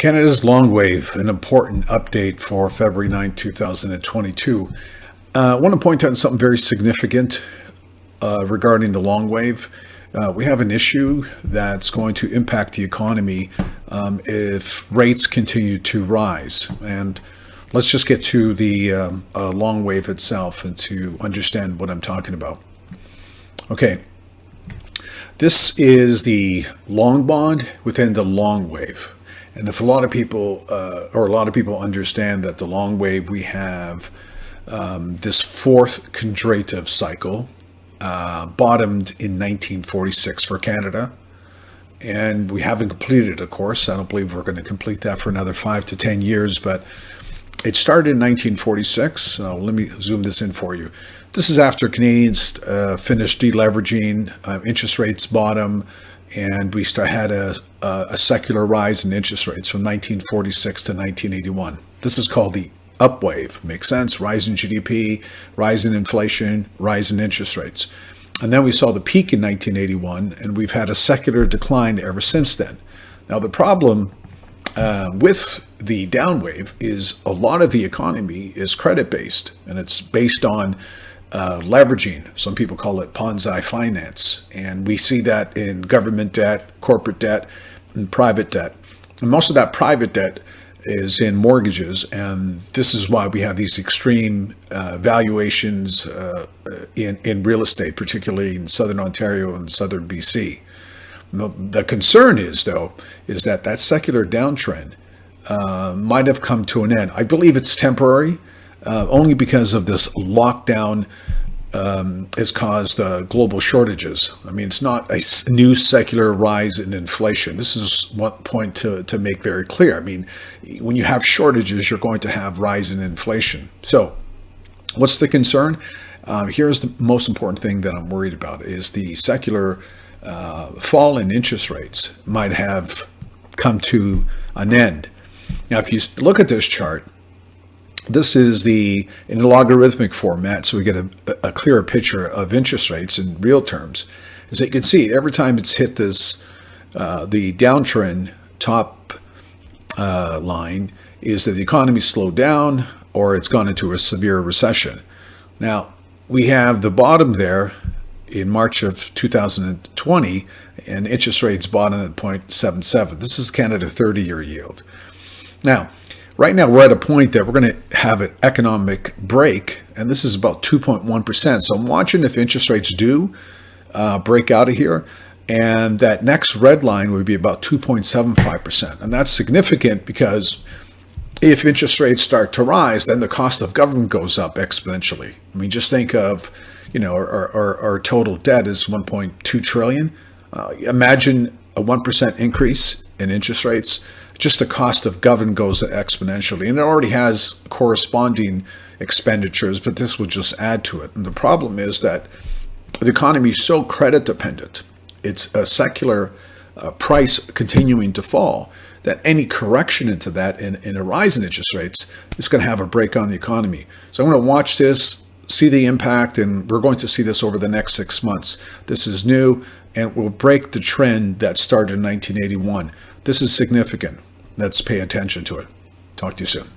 Canada's LongWave, an important update for February 9, 2022. I want to point out something very significant regarding the LongWave. We have an issue that's going to impact the economy if rates continue to rise. And let's just get to the LongWave itself and to understand what I'm talking about. Okay, this is the long bond within the LongWave. And if a lot of people understand that the LongWave, we have this fourth quadrative cycle, bottomed in 1946 for Canada. And we haven't completed it, of course. I don't believe we're going to complete that for another 5 to 10 years, but it started in 1946. Let me zoom this in for you. This is after Canadians finished deleveraging, interest rates bottom, and we had a secular rise in interest rates from 1946 to 1981. This is called the upwave. Makes sense? Rise in GDP, rise in inflation, rise in interest rates. And then we saw the peak in 1981, and we've had a secular decline ever since then. Now, the problem with the downwave is a lot of the economy is credit-based, and it's based on leveraging. Some people call it Ponzi finance. And we see that in government debt, corporate debt, and private debt. And most of that private debt is in mortgages. And this is why we have these extreme valuations in real estate, particularly in Southern Ontario and Southern BC. The concern is, though, is that secular downtrend might have come to an end. I believe it's temporary. Only because of this lockdown has caused global shortages. I mean, it's not a new secular rise in inflation. This is one point to make very clear. I mean, when you have shortages, you're going to have rise in inflation. So what's the concern? Here's the most important thing that I'm worried about is the secular fall in interest rates might have come to an end. Now, if you look at this chart, this is in a logarithmic format, so we get a clearer picture of interest rates in real terms. As you can see, every time it's hit this, the downtrend top line is that the economy slowed down or it's gone into a severe recession. Now, we have the bottom there in March of 2020, and interest rates bottom at 0.77. This is Canada 30-year yield. Now, right now, we're at a point that we're going to have an economic break, and this is about 2.1%. So I'm watching if interest rates do break out of here, and that next red line would be about 2.75%. And that's significant because if interest rates start to rise, then the cost of government goes up exponentially. I mean, just think of, our total debt is 1.2 trillion. Imagine a 1% increase in interest rates. Just the cost of government goes exponentially, and it already has corresponding expenditures, but this will just add to it. And the problem is that the economy is so credit dependent. It's a secular price continuing to fall that any correction into that in a rise in interest rates is going to have a break on the economy. So I'm going to watch this, see the impact, and we're going to see this over the next 6 months. This is new, and it will break the trend that started in 1981. This is significant. Let's pay attention to it. Talk to you soon.